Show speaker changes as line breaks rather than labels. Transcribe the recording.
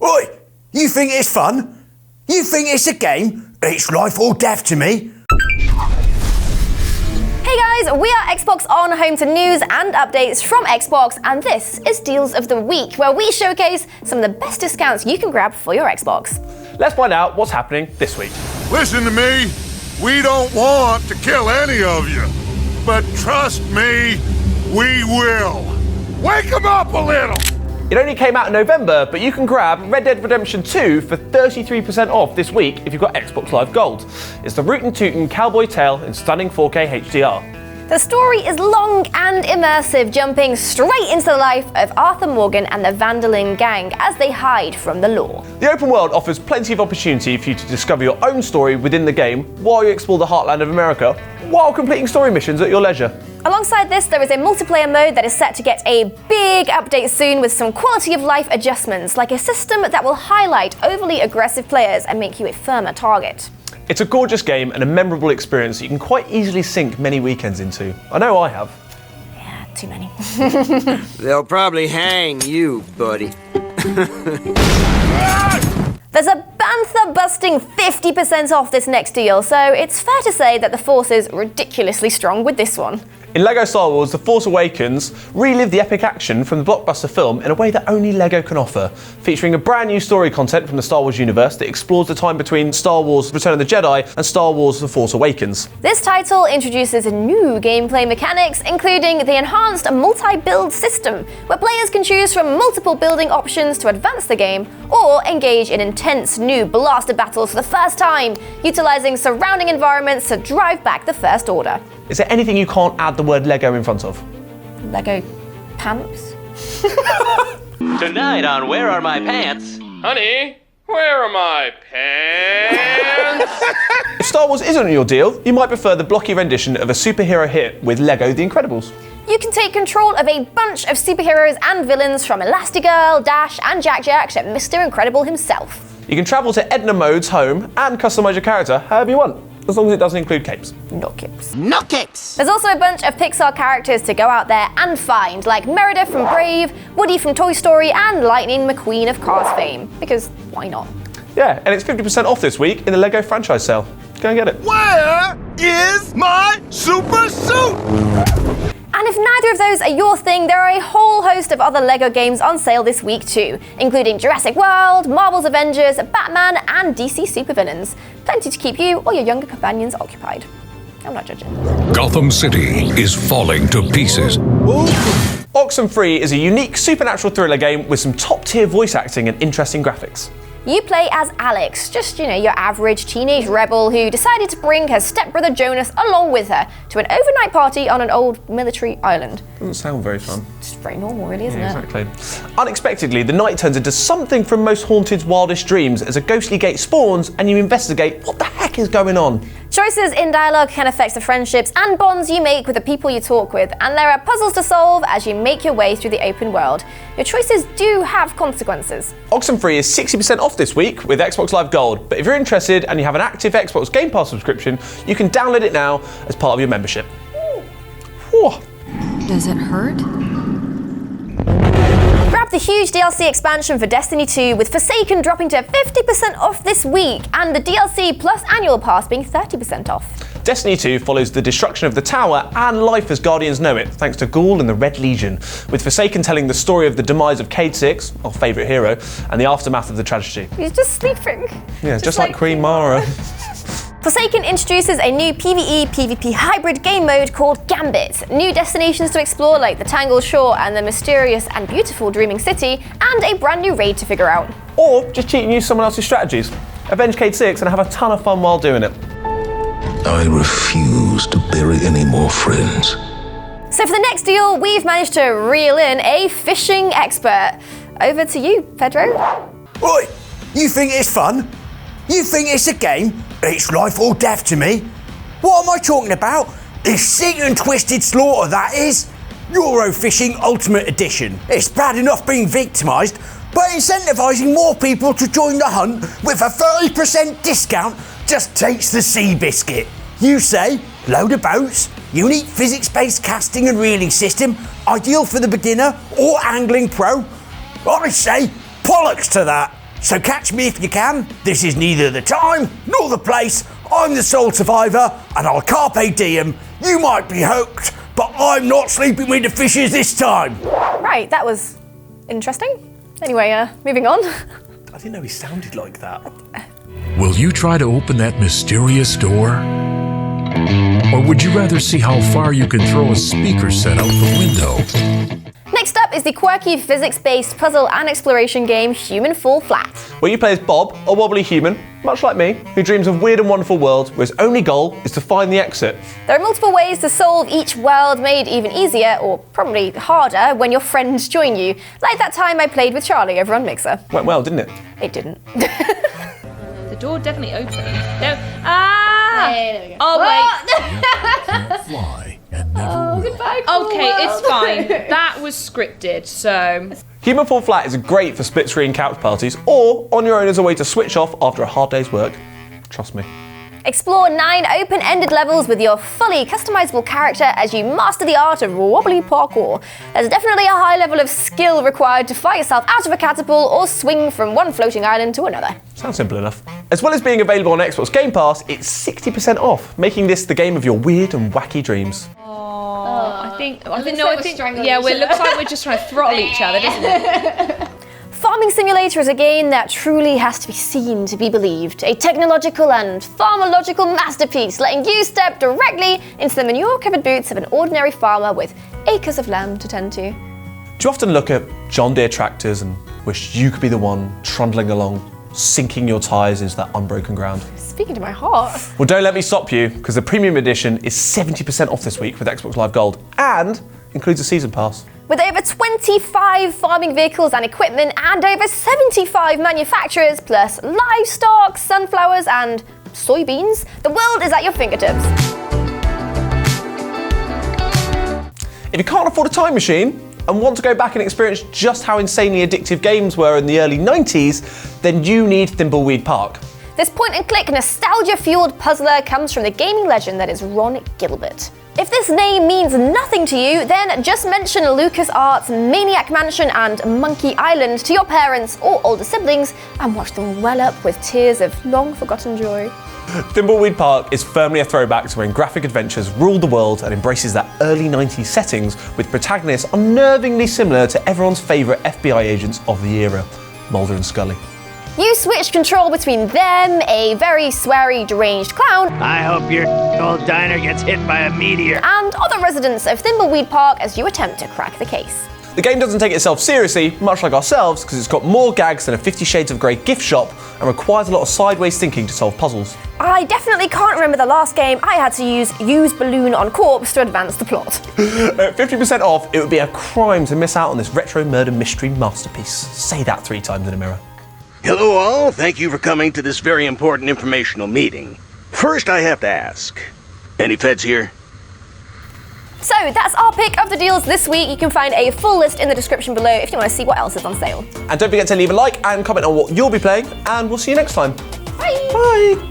Oi! You think it's fun? You think it's a game? It's life or death to me.
Hey guys, we are Xbox On, home to news and updates from Xbox, and this is Deals of the Week, where we showcase some of the best discounts you can grab for your Xbox.
Let's find out what's happening this week.
Listen to me. We don't want to kill any of you. But trust me, we will. Wake them up a little.
It only came out in November, but you can grab Red Dead Redemption 2 for 33% off this week if you've got Xbox Live Gold. It's the rootin' tootin' cowboy tale in stunning 4K HDR.
The story is long and immersive, jumping straight into the life of Arthur Morgan and the Vandalin gang as they hide from the law.
The open world offers plenty of opportunity for you to discover your own story within the game while you explore the heartland of America, while completing story missions at your leisure.
Alongside this, there is a multiplayer mode that is set to get a big update soon with some quality of life adjustments, like a system that will highlight overly aggressive players and make you a firmer target.
It's a gorgeous game and a memorable experience that you can quite easily sink many weekends into. I know I have.
Yeah, too many.
They'll probably hang you, buddy.
There's a bantha-busting 50% off this next deal, so it's fair to say that the force is ridiculously strong with this one.
In LEGO Star Wars The Force Awakens, relive the epic action from the blockbuster film in a way that only LEGO can offer, featuring a brand new story content from the Star Wars universe that explores the time between Star Wars Return of the Jedi and Star Wars The Force Awakens.
This title introduces new gameplay mechanics, including the enhanced multi-build system, where players can choose from multiple building options to advance the game, or engage in intense new blaster battles for the first time, utilizing surrounding environments to drive back the First Order.
Is there anything you can't add the word LEGO in front of?
LEGO pants?
Tonight on Where Are My Pants?
Honey, where are my pants?
If Star Wars isn't your deal, you might prefer the blocky rendition of a superhero hit with LEGO The Incredibles.
You can take control of a bunch of superheroes and villains, from Elastigirl, Dash and Jack to Mr. Incredible himself.
You can travel to Edna Mode's home and customise your character however you want, as long as it doesn't include capes.
No capes.
No capes!
There's also a bunch of Pixar characters to go out there and find, like Merida from Brave, Woody from Toy Story, and Lightning McQueen of Cars fame. Because why not?
Yeah, and it's 50% off this week in the LEGO franchise sale. Go and get it.
Where is my super suit?
And if neither of those are your thing, there are a whole host of other LEGO games on sale this week too, including Jurassic World, Marvel's Avengers, Batman, and DC supervillains. Plenty to keep you or your younger companions occupied. I'm not judging.
Gotham City is falling to pieces.
Oxenfree is a unique supernatural thriller game with some top-tier voice acting and interesting graphics.
You play as Alex, just, your average teenage rebel who decided to bring her stepbrother Jonas along with her to an overnight party on an old military island.
Doesn't sound very fun.
It's very normal, really, isn't it?
Exactly. Unexpectedly, the night turns into something from Most Haunted's wildest dreams as a ghostly gate spawns and you investigate what the heck is going on.
Choices in dialogue can affect the friendships and bonds you make with the people you talk with, and there are puzzles to solve as you make your way through the open world. Your choices do have consequences.
Oxenfree is 60% off this week with Xbox Live Gold, but if you're interested and you have an active Xbox Game Pass subscription, you can download it now as part of your membership. Whew.
Does it hurt?
Grab the huge DLC expansion for Destiny 2 with Forsaken dropping to 50% off this week, and the DLC plus annual pass being 30% off.
Destiny 2 follows the destruction of the Tower and life as Guardians know it, thanks to Ghoul and the Red Legion, with Forsaken telling the story of the demise of Cayde 6, our favourite hero, and the aftermath of the tragedy.
He's just sleeping.
Yeah, just like Queen Mara.
Forsaken introduces a new PvE/PvP hybrid game mode called Gambit, new destinations to explore like the Tangled Shore and the mysterious and beautiful Dreaming City, and a brand new raid to figure out.
Or just cheat and use someone else's strategies. Avenge Cayde 6 and have a ton of fun while doing it.
I refuse to bury any more friends.
So for the next deal, we've managed to reel in a fishing expert. Over to you, Pedro.
Oi! You think it's fun? You think it's a game? It's life or death to me. What am I talking about? It's sick and twisted slaughter, that is. Eurofishing Ultimate Edition. It's bad enough being victimised, but incentivising more people to join the hunt with a 30% discount just takes the sea biscuit. You say, load of boats, unique physics-based casting and reeling system, ideal for the beginner or angling pro. I say, bollocks to that. So catch me if you can. This is neither the time nor the place. I'm the sole survivor, and I'll carpe diem. You might be hooked, but I'm not sleeping with the fishes this time.
Right, that was interesting. Anyway, moving on.
I didn't know he sounded like that.
Will you try to open that mysterious door? Or would you rather see how far you can throw a speaker set out the window?
Next up is the quirky physics-based puzzle and exploration game Human Fall Flat.
Where you play as Bob, a wobbly human, much like me, who dreams of weird and wonderful worlds where his only goal is to find the exit.
There are multiple ways to solve each world, made even easier, or probably harder, when your friends join you. Like that time I played with Charleyy over on Mixer.
Went well, didn't it?
It didn't.
The door definitely opened. No. Ah!
Hey, there we go.
Oh, wait.
Can't fly and never will.
Okay, it's fine. That was scripted, so...
Human Fall Flat is great for split-screen couch parties or on your own as a way to switch off after a hard day's work. Trust me.
Explore 9 open-ended levels with your fully customizable character as you master the art of wobbly parkour. There's definitely a high level of skill required to fly yourself out of a catapult or swing from one floating island to another.
Sounds simple enough. As well as being available on Xbox Game Pass, it's 60% off, making this the game of your weird and wacky dreams.
I think
strangling
yeah,
each
it looks like we're just trying to throttle each other, doesn't it?
Farming Simulator is a game that truly has to be seen to be believed. A technological and pharmacological masterpiece, letting you step directly into the manure-covered boots of an ordinary farmer with acres of land to tend to.
Do you often look at John Deere tractors and wish you could be the one trundling along, sinking your tyres into that unbroken ground?
Speaking to my heart.
Well, don't let me stop you, because the premium edition is 70% off this week with Xbox Live Gold and includes a season pass.
With over 25 farming vehicles and equipment and over 75 manufacturers, plus livestock, sunflowers and soybeans, the world is at your fingertips.
If you can't afford a time machine and want to go back and experience just how insanely addictive games were in the early 90s, then you need Thimbleweed Park.
This point-and-click nostalgia-fueled puzzler comes from the gaming legend that is Ron Gilbert. If this name means nothing to you, then just mention LucasArts' Maniac Mansion and Monkey Island to your parents or older siblings and watch them well up with tears of long-forgotten joy.
Thimbleweed Park is firmly a throwback to when graphic adventures ruled the world and embraces that early 90s settings with protagonists unnervingly similar to everyone's favourite FBI agents of the era, Mulder and Scully.
You switch control between them, a very sweary, deranged clown,
I hope your old diner gets hit by a meteor.
and other residents of Thimbleweed Park as you attempt to crack the case.
The game doesn't take itself seriously, much like ourselves, because it's got more gags than a 50 Shades of Grey gift shop and requires a lot of sideways thinking to solve puzzles.
I definitely can't remember the last game I had to use balloon on corpse to advance the plot.
At 50% off, it would be a crime to miss out on this retro murder mystery masterpiece. Say that 3 times in a mirror.
Hello all, thank you for coming to this very important informational meeting. First I have to ask, any feds here?
So that's our pick of the deals this week. You can find a full list in the description below if you want to see what else is on sale.
And don't forget to leave a like and comment on what you'll be playing, and we'll see you next time.
Bye!
Bye!